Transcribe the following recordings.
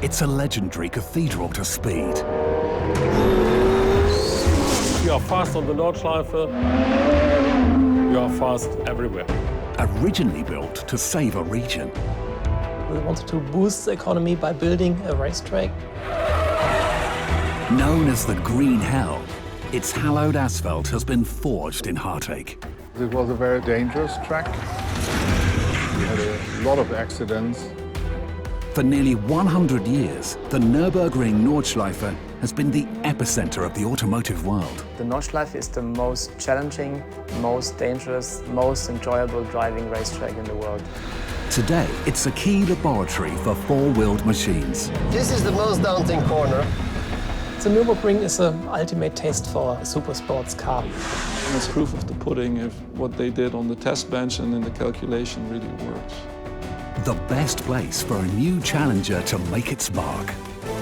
It's a legendary cathedral to speed. You are fast on the Nordschleife. You are fast everywhere. Originally built to save a region. We wanted to boost the economy by building a racetrack. Known as the Green Hell, its hallowed asphalt has been forged in heartache. It was a very dangerous track. We had a lot of accidents. For nearly 100 years, the Nürburgring Nordschleife has been the epicenter of the automotive world. The Nordschleife is the most challenging, most dangerous, most enjoyable driving racetrack in the world. Today, it's a key laboratory for four-wheeled machines. This is the most daunting corner. The Nürburgring is the ultimate test for a super sports car. And it's proof of the pudding if what they did on the test bench and in the calculation really works. The best place for a new challenger to make its mark.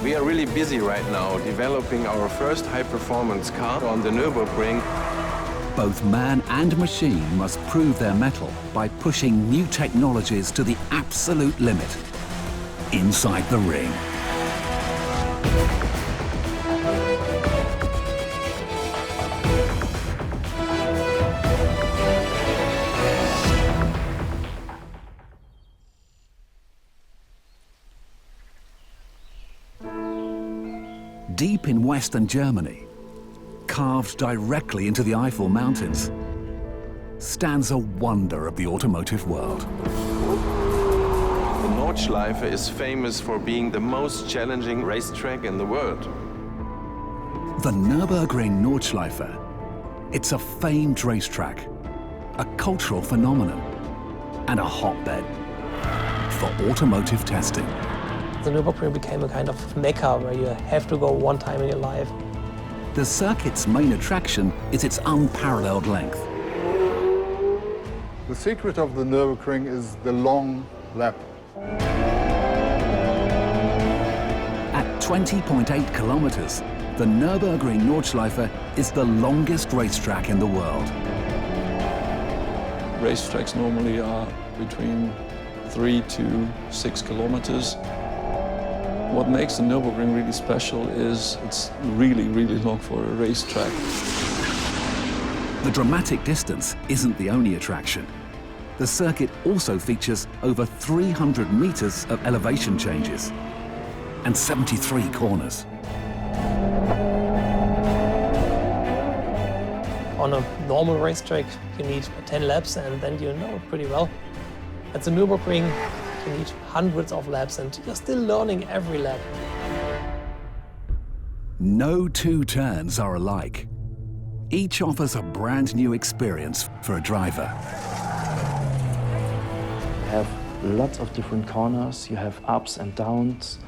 We are really busy right now developing our first high-performance car on the Nürburgring. Both man and machine must prove their mettle by pushing new technologies to the absolute limit inside the ring. Deep in western Germany, carved directly into the Eiffel Mountains, stands a wonder of the automotive world. The Nordschleife is famous for being the most challenging racetrack in the world. The Nürburgring Nordschleife. It's a famed racetrack, a cultural phenomenon, and a hotbed for automotive testing. The Nürburgring became a kind of mecca where you have to go one time in your life. The circuit's main attraction is its unparalleled length. The secret of the Nürburgring is the long lap. At 20.8 kilometers, the Nürburgring Nordschleife is the longest racetrack in the world. Racetracks normally are between 3 to 6 kilometers. What makes the Nürburgring really special is it's really, really long for a racetrack. The dramatic distance isn't the only attraction. The circuit also features over 300 meters of elevation changes and 73 corners. On a normal racetrack, you need 10 laps and then you know it pretty well. At the Nürburgring, you need hundreds of laps and you're still learning every lap. No two turns are alike. Each offers a brand new experience for a driver. You have lots of different corners, you have ups and downs,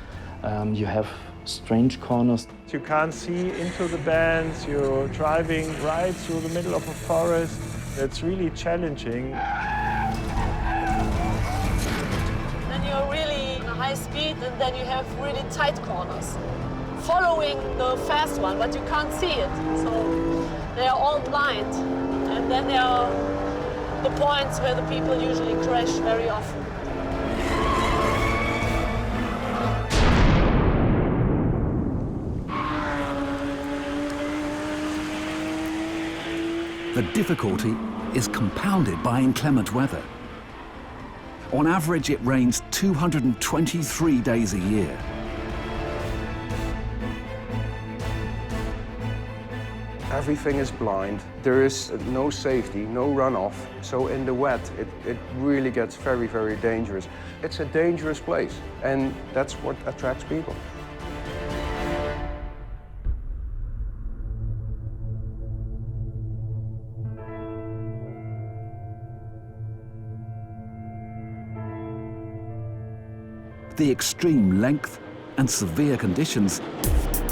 you have strange corners. You can't see into the bends, you're driving right through the middle of a forest. It's really challenging. Then you're really in a high speed and then you have really tight corners. Following the fast one, but you can't see it. So they are all blind. And then there are the points where the people usually crash very often. The difficulty is compounded by inclement weather. On average, it rains 223 days a year. Everything is blind. There is no safety, no runoff. So in the wet, it really gets very, very dangerous. It's a dangerous place, and that's what attracts people. The extreme length and severe conditions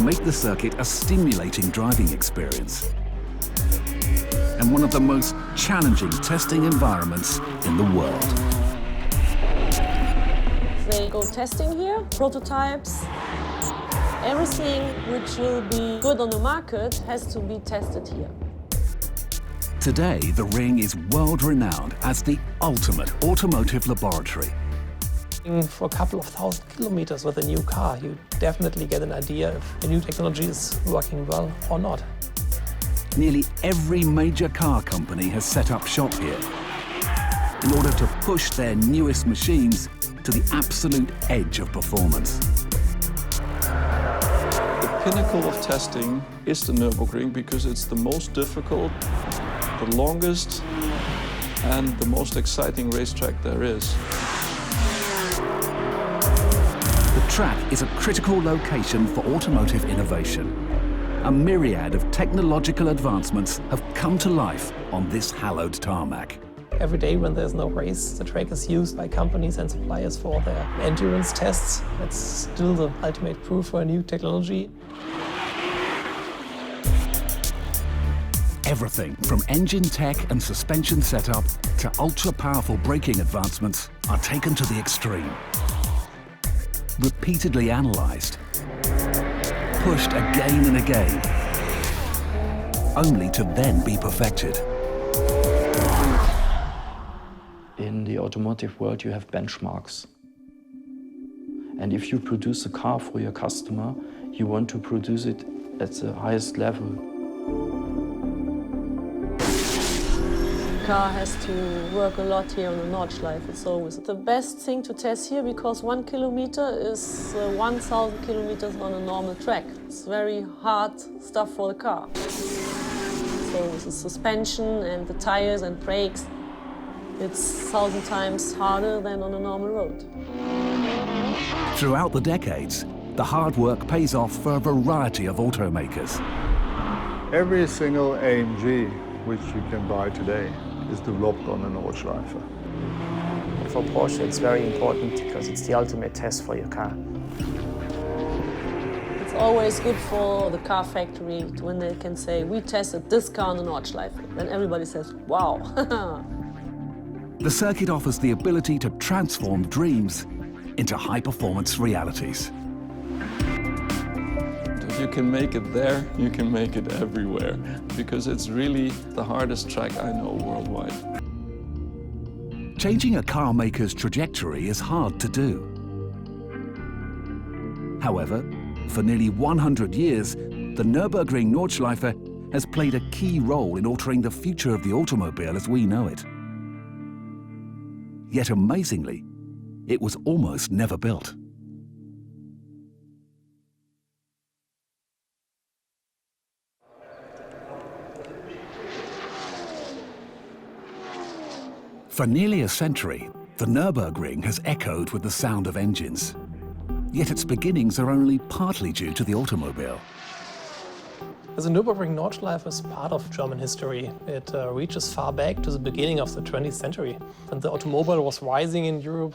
make the circuit a stimulating driving experience and one of the most challenging testing environments in the world. They go testing here, prototypes. Everything which will be good on the market has to be tested here. Today, the ring is world-renowned as the ultimate automotive laboratory. For a couple of thousand kilometers with a new car, you definitely get an idea if the new technology is working well or not. Nearly every major car company has set up shop here in order to push their newest machines to the absolute edge of performance. The pinnacle of testing is the Nürburgring because it's the most difficult, the longest, and the most exciting racetrack there is. The track is a critical location for automotive innovation. A myriad of technological advancements have come to life on this hallowed tarmac. Every day when there's no race, the track is used by companies and suppliers for their endurance tests. It's still the ultimate proof for a new technology. Everything from engine tech and suspension setup to ultra-powerful braking advancements are taken to the extreme. Repeatedly analysed, pushed again and again, only to then be perfected. In the automotive world, you have benchmarks. And if you produce a car for your customer, you want to produce it at the highest level. The car has to work a lot here on the Nordschleife. It's always the best thing to test here because 1 kilometer is 1,000 kilometers on a normal track. It's very hard stuff for the car. So with the suspension and the tires and brakes, it's 1,000 times harder than on a normal road. Throughout the decades, the hard work pays off for a variety of automakers. Every single AMG which you can buy today is developed on the Nordschleife. For Porsche, it's very important because it's the ultimate test for your car. It's always good for the car factory when they can say, we tested this car on the Nordschleife. Then everybody says, wow. The circuit offers the ability to transform dreams into high-performance realities. If you can make it there, you can make it everywhere, because it's really the hardest track I know worldwide. Changing a car maker's trajectory is hard to do. However, for nearly 100 years, the Nürburgring Nordschleife has played a key role in altering the future of the automobile as we know it. Yet amazingly, it was almost never built. For nearly a century, the Nürburgring has echoed with the sound of engines. Yet its beginnings are only partly due to the automobile. The Nürburgring Nordschleife is part of German history. It reaches far back to the beginning of the 20th century, and the automobile was rising in Europe.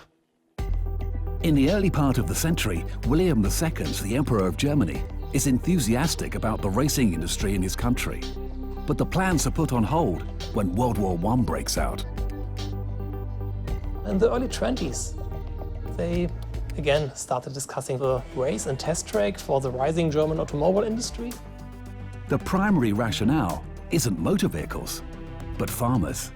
In the early part of the century, William II, the Emperor of Germany, is enthusiastic about the racing industry in his country. But the plans are put on hold when World War I breaks out. In the early 20s, they again started discussing the race and test track for the rising German automobile industry. The primary rationale isn't motor vehicles, but farmers.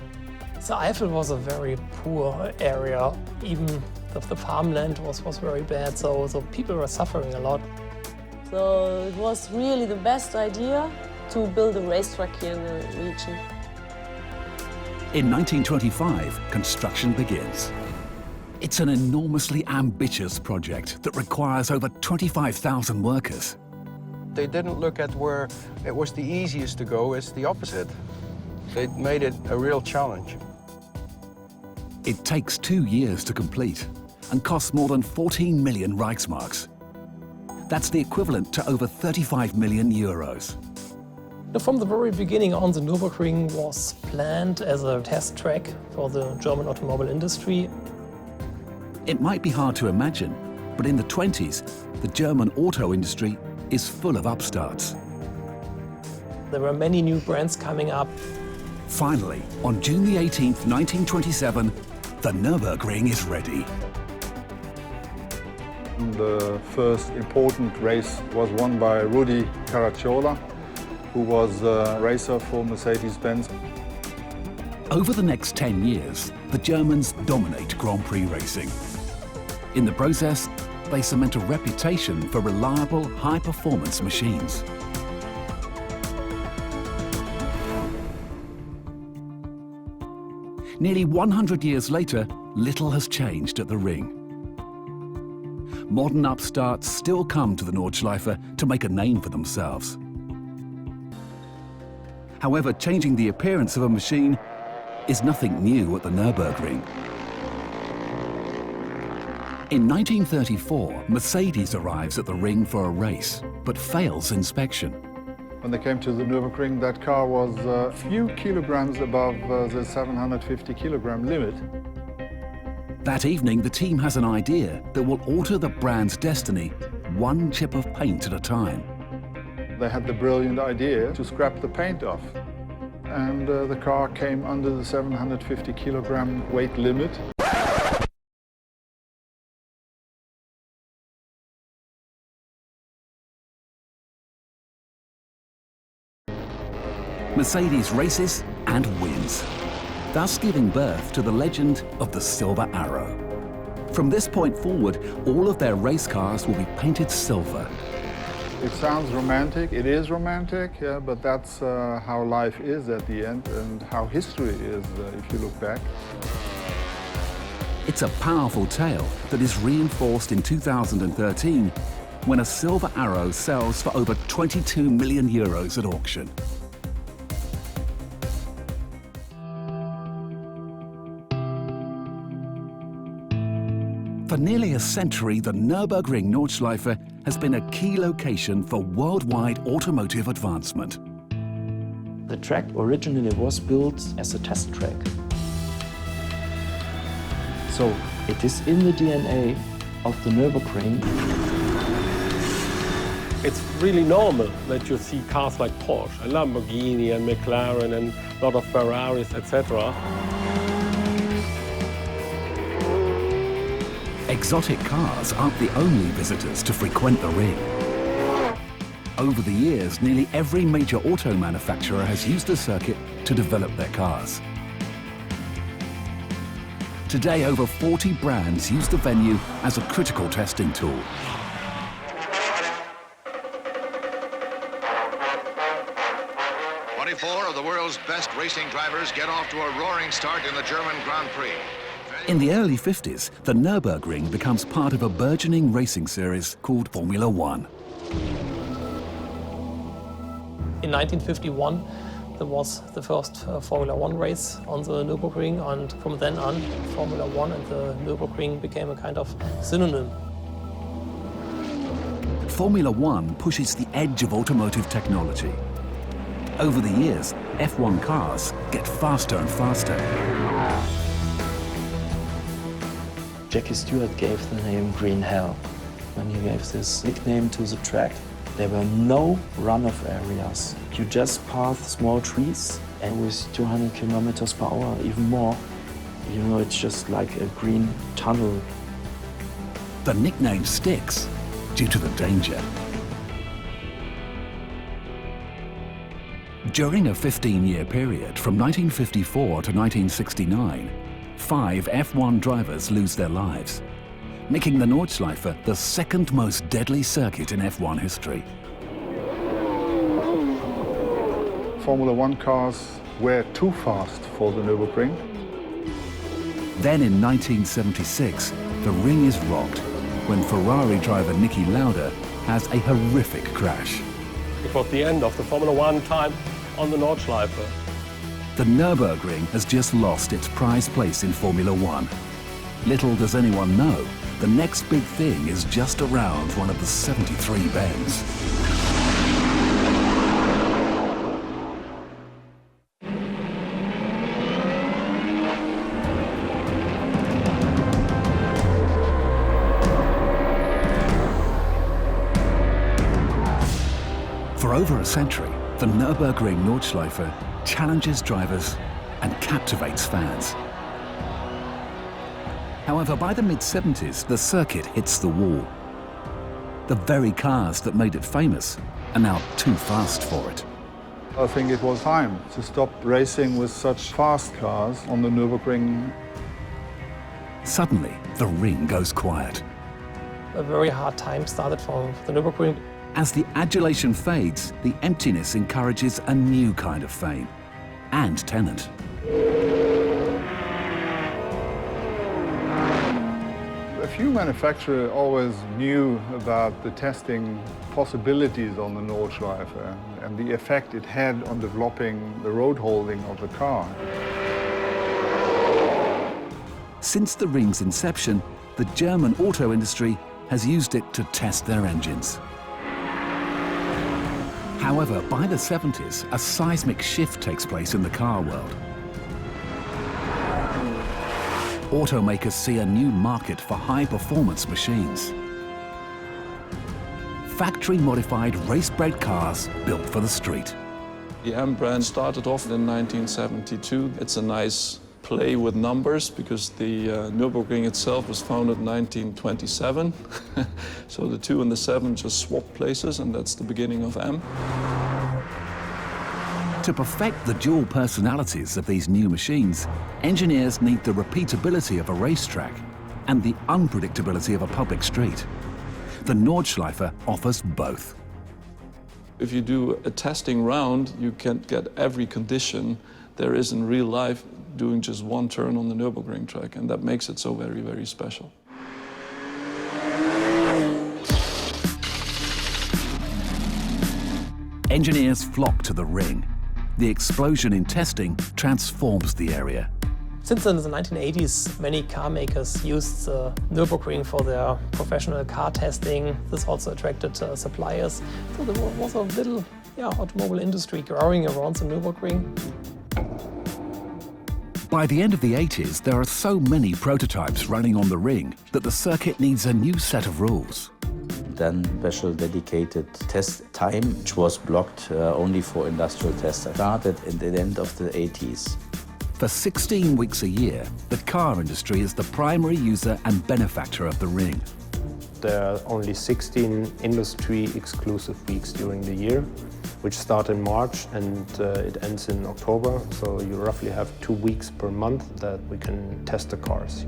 The Eifel was a very poor area. Even the farmland was very bad, so people were suffering a lot. So it was really the best idea to build a racetrack here in the region. In 1925, construction begins. It's an enormously ambitious project that requires over 25,000 workers. They didn't look at where it was the easiest to go, it's the opposite. They made it a real challenge. It takes 2 years to complete and costs more than 14 million Reichsmarks. That's the equivalent to over 35 million euros. From the very beginning on, the Nürburgring was planned as a test track for the German automobile industry. It might be hard to imagine, but in the 20s, the German auto industry is full of upstarts. There were many new brands coming up. Finally, on June the 18th, 1927, the Nürburgring is ready. The first important race was won by Rudi Caracciola, who was a racer for Mercedes-Benz. Over the next 10 years, the Germans dominate Grand Prix racing. In the process, they cement a reputation for reliable, high-performance machines. Nearly 100 years later, little has changed at the ring. Modern upstarts still come to the Nordschleife to make a name for themselves. However, changing the appearance of a machine is nothing new at the Nürburgring. In 1934, Mercedes arrives at the ring for a race, but fails inspection. When they came to the Nürburgring, that car was a few kilograms above the 750 kilogram limit. That evening, the team has an idea that will alter the brand's destiny one chip of paint at a time. They had the brilliant idea to scrap the paint off. And the car came under the 750 kilogram weight limit. Mercedes races and wins, thus giving birth to the legend of the Silver Arrow. From this point forward, all of their race cars will be painted silver. It sounds romantic, it is romantic, yeah, but that's how life is at the end and how history is if you look back. It's a powerful tale that is reinforced in 2013 when a Silver Arrow sells for over 22 million euros at auction. For nearly a century, the Nürburgring Nordschleife has been a key location for worldwide automotive advancement. The track originally was built as a test track. So it is in the DNA of the Nürburgring. It's really normal that you see cars like Porsche, and Lamborghini and McLaren and a lot of Ferraris, etc. Exotic cars aren't the only visitors to frequent the ring. Over the years, nearly every major auto manufacturer has used the circuit to develop their cars. Today, over 40 brands use the venue as a critical testing tool. Four of the world's best racing drivers get off to a roaring start in the German Grand Prix. In the early 50s, the Nürburgring becomes part of a burgeoning racing series called Formula One. In 1951, there was the first Formula One race on the Nürburgring, and from then on, Formula One and the Nürburgring became a kind of synonym. Formula One pushes the edge of automotive technology. Over the years, F1 cars get faster and faster. Jackie Stewart gave the name Green Hell. When he gave this nickname to the track, there were no runoff areas. You just pass small trees, and with 200 kilometers per hour, even more, you know, it's just like a green tunnel. The nickname sticks due to the danger. During a 15-year period, from 1954 to 1969, 5 F1 drivers lose their lives, making the Nordschleife the second most deadly circuit in F1 history. Formula One cars were too fast for the Nürburgring. Then in 1976, the ring is rocked when Ferrari driver Niki Lauda has a horrific crash. It was the end of the Formula One time on the Nordschleife. The Nürburgring has just lost its prized place in Formula One. Little does anyone know, the next big thing is just around one of the 73 bends. For over a century, the Nürburgring Nordschleife challenges drivers and captivates fans. However, by the mid-70s, the circuit hits the wall. The very cars that made it famous are now too fast for it. I think it was time to stop racing with such fast cars on the Nürburgring. Suddenly, the ring goes quiet. A very hard time started for the Nürburgring. As the adulation fades, the emptiness encourages a new kind of fame and tenant. A few manufacturers always knew about the testing possibilities on the Nordschleife and the effect it had on developing the road holding of the car. Since the ring's inception, the German auto industry has used it to test their engines. However, by the 70s, a seismic shift takes place in the car world. Automakers see a new market for high-performance machines. Factory-modified race-bred cars built for the street. The M brand started off in 1972. It's a nice play with numbers because the Nürburgring itself was founded in 1927. So the 2 and the 7 just swap places, and that's the beginning of M. To perfect the dual personalities of these new machines, engineers need the repeatability of a racetrack and the unpredictability of a public street. The Nordschleife offers both. If you do a testing round, you can't get every condition there is in real life doing just one turn on the Nürburgring track, and that makes it so very, very special. Engineers flock to the ring. The explosion in testing transforms the area. Since in the 1980s, many car makers used the Nürburgring for their professional car testing. This also attracted suppliers. So there was a little automobile industry growing around the Nürburgring. By the end of the 80s, there are so many prototypes running on the ring that the circuit needs a new set of rules. Then special dedicated test time, which was blocked only for industrial tests, started at the end of the 80s. For 16 weeks a year, the car industry is the primary user and benefactor of the ring. There are only 16 industry-exclusive weeks during the year, which start in March and it ends in October. So you roughly have 2 weeks per month that we can test the cars.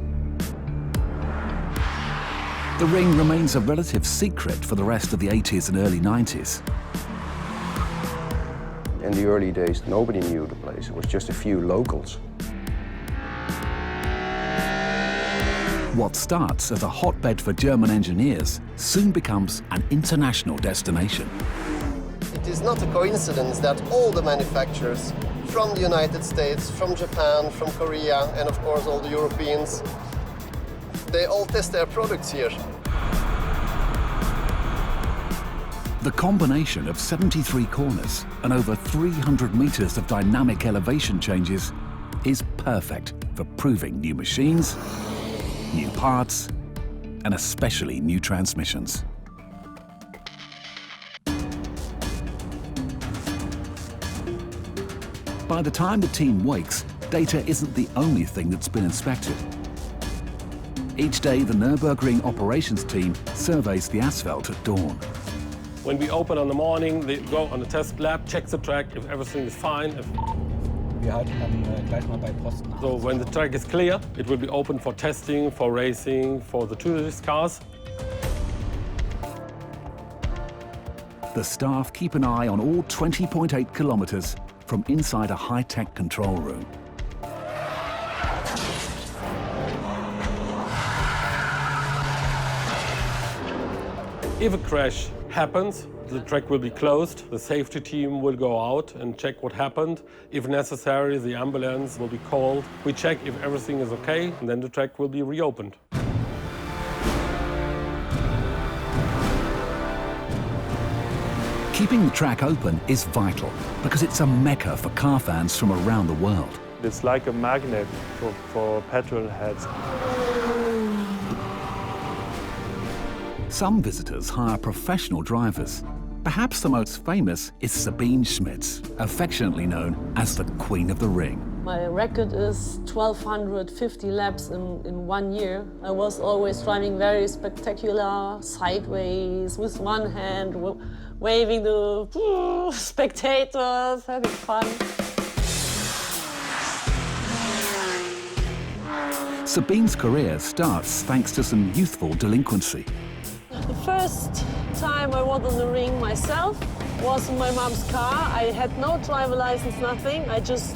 The ring remains a relative secret for the rest of the 80s and early 90s. In the early days, nobody knew the place. It was just a few locals. What starts as a hotbed for German engineers soon becomes an international destination. It is not a coincidence that all the manufacturers from the United States, from Japan, from Korea, and of course all the Europeans, they all test their products here. The combination of 73 corners and over 300 meters of dynamic elevation changes is perfect for proving new machines, new parts, and especially new transmissions. By the time the team wakes, data isn't the only thing that's been inspected. Each day, the Nürburgring operations team surveys the asphalt at dawn. When we open in the morning, they go on the test lab, check the track if everything is fine. So when the track is clear, it will be open for testing, for racing, for the tourist cars. The staff keep an eye on all 20.8 kilometers from inside a high-tech control room. If a crash happens, the track will be closed. The safety team will go out and check what happened. If necessary, the ambulance will be called. We check if everything is okay, and then the track will be reopened. Keeping the track open is vital because it's a mecca for car fans from around the world. It's like a magnet for petrol heads. Some visitors hire professional drivers. Perhaps the most famous is Sabine Schmitz, affectionately known as the Queen of the Ring. My record is 1,250 laps in 1 year. I was always driving very spectacular, sideways, with one hand, waving the spectators, having fun. Sabine's career starts thanks to some youthful delinquency. The first time I was on the ring myself was in my mom's car. I had no driver license, nothing. I just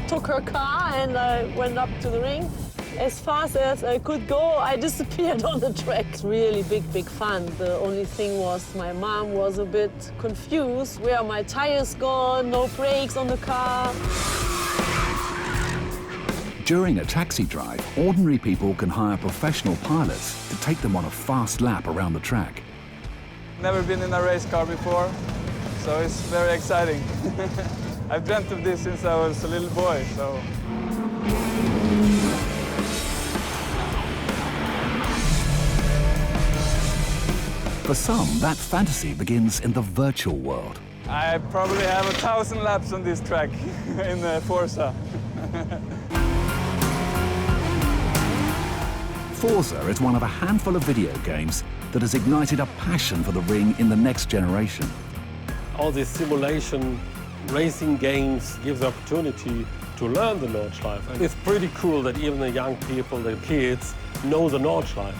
took her car and I went up to the ring. As fast as I could go, I disappeared on the track. Really big fun. The only thing was my mom was a bit confused. Where are my tires gone? No brakes on the car. During a taxi drive, ordinary people can hire professional pilots to take them on a fast lap around the track. Never been in a race car before, so it's very exciting. I've dreamt of this since I was a little boy, so. For some, that fantasy begins in the virtual world. I probably have 1,000 laps on this track in Forza. Forza is one of a handful of video games that has ignited a passion for the ring in the next generation. All these simulation racing games give the opportunity to learn the Nordschleife. And it's pretty cool that even the young people, the kids, know the Nordschleife.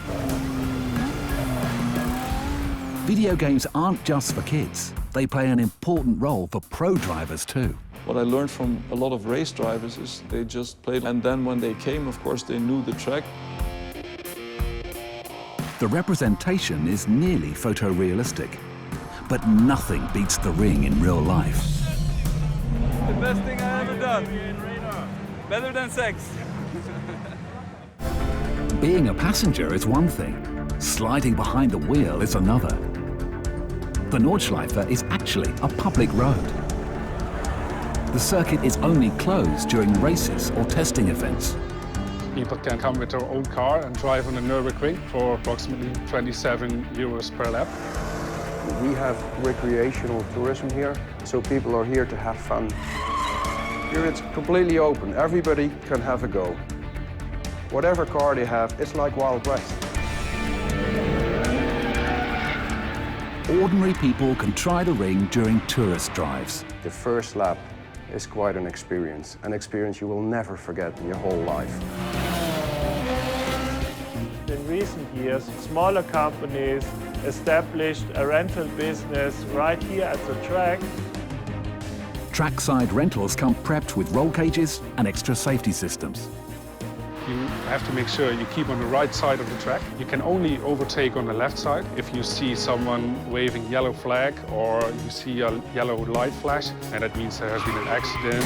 Video games aren't just for kids. They play an important role for pro drivers too. What I learned from a lot of race drivers is they just played, and then when they came, of course, they knew the track. The representation is nearly photorealistic, but nothing beats the ring in real life. The best thing I ever done. Better than sex. Being a passenger is one thing. Sliding behind the wheel is another. The Nordschleife is actually a public road. The circuit is only closed during races or testing events. People can come with their own car and drive on the Nürburgring for approximately 27 euros per lap. We have recreational tourism here, so people are here to have fun. Here it's completely open. Everybody can have a go. Whatever car they have, it's like Wild West. Ordinary people can try the ring during tourist drives. The first lap is quite an experience you will never forget in your whole life. In recent years, smaller companies established a rental business right here at the track. Trackside rentals come prepped with roll cages and extra safety systems. You have to make sure you keep on the right side of the track. You can only overtake on the left side. If you see someone waving yellow flag or you see a yellow light flash, and that means there has been an accident.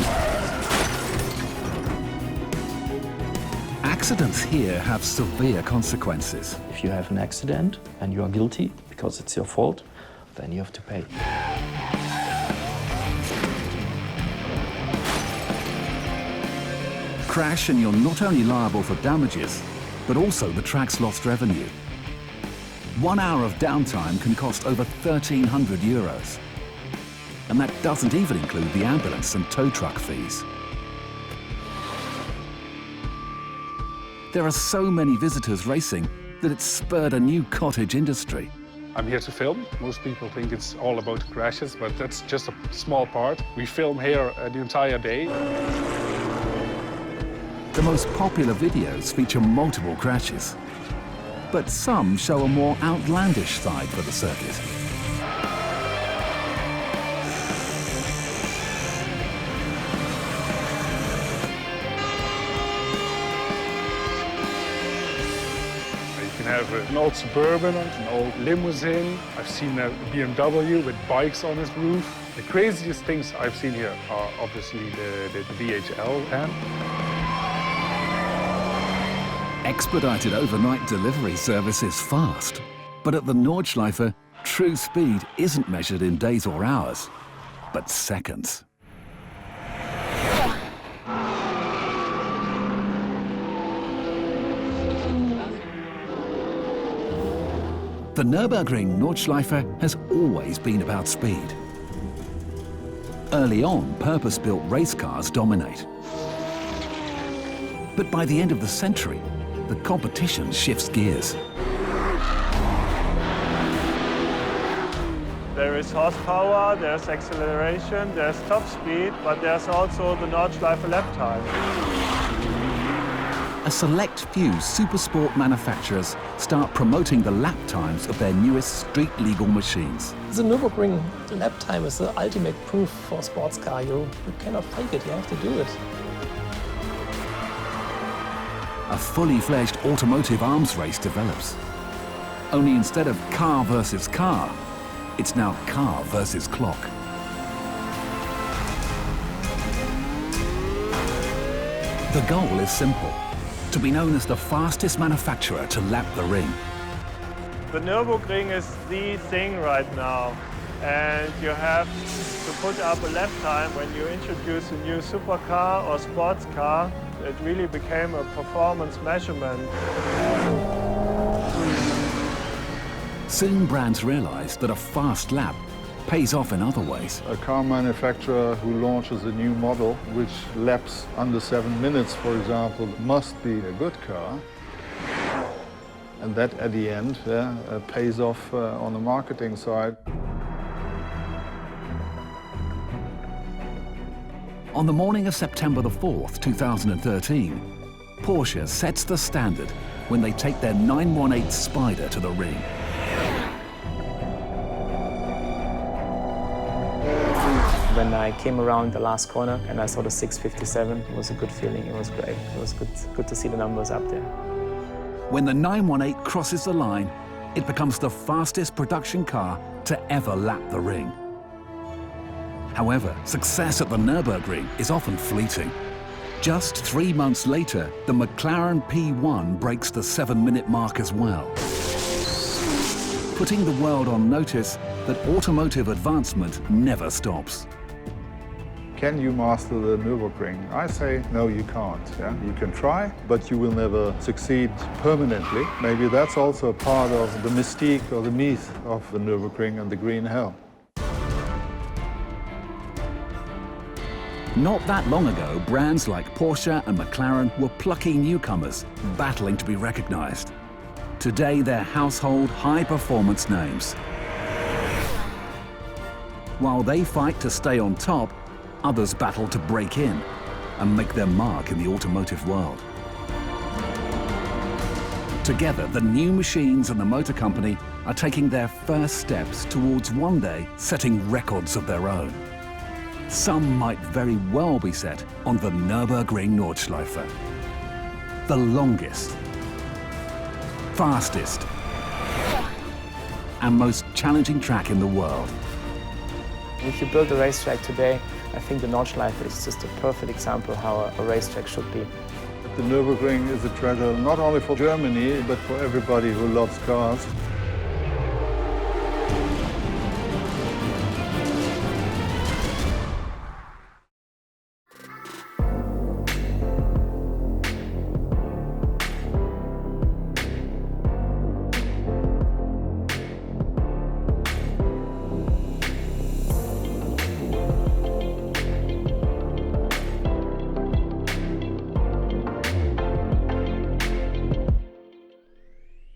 Accidents here have severe consequences. If you have an accident and you are guilty because it's your fault, then you have to pay. Crash and you're not only liable for damages, but also the track's lost revenue. 1 hour of downtime can cost over 1,300 euros. And that doesn't even include the ambulance and tow truck fees. There are so many visitors racing that it's spurred a new cottage industry. I'm here to film. Most people think it's all about crashes, but that's just a small part. We film here the entire day. The most popular videos feature multiple crashes, but some show a more outlandish side for the circuit. You can have an old Suburban, an old limousine. I've seen a BMW with bikes on its roof. The craziest things I've seen here are obviously the DHL van. Expedited overnight delivery service is fast, but at the Nordschleife, true speed isn't measured in days or hours, but seconds. The Nürburgring Nordschleife has always been about speed. Early on, purpose-built race cars dominate. But by the end of the century, the competition shifts gears. There is horsepower, there's acceleration, there's top speed, but there's also the Nordschleife lap time. a select few supersport manufacturers start promoting the lap times of their newest street-legal machines. The Nürburgring lap time is the ultimate proof for a sports car. You cannot fake it, you have to do it. A fully fledged automotive arms race develops. Only instead of car versus car, it's now car versus clock. The goal is simple: to be known as the fastest manufacturer to lap the ring. The Nürburgring is the thing right now, and you have to put up a lap time when you introduce a new supercar or sports car. It really became a performance measurement. Soon brands realized that a fast lap pays off in other ways. A car manufacturer who launches a new model which laps under 7 minutes, for example, must be a good car. And that, at the end, pays off on the marketing side. On the morning of September the 4th, 2013, Porsche sets the standard when they take their 918 Spider to the ring. When I came around the last corner and I saw the 657, it was a good feeling, it was great. It was good to see the numbers up there. When the 918 crosses the line, it becomes the fastest production car to ever lap the ring. However, success at the Nürburgring is often fleeting. Just 3 months later, the McLaren P1 breaks the 7-minute mark as well, putting the world on notice that automotive advancement never stops. Can you master the Nürburgring? I say, no, you can't. Yeah? You can try, but you will never succeed permanently. Maybe that's also part of the mystique or the myth of the Nürburgring and the Green Hell. Not that long ago, brands like Porsche and McLaren were plucky newcomers, battling to be recognized. Today, they're household, high-performance names. While they fight to stay on top, others battle to break in and make their mark in the automotive world. Together, the new machines and the motor company are taking their first steps towards one day setting records of their own. Some might very well be set on the Nürburgring Nordschleife, the longest, fastest, and most challenging track in the world. If you build a racetrack today, I think the Nordschleife is just a perfect example of how a racetrack should be. The Nürburgring is a treasure not only for Germany, but for everybody who loves cars.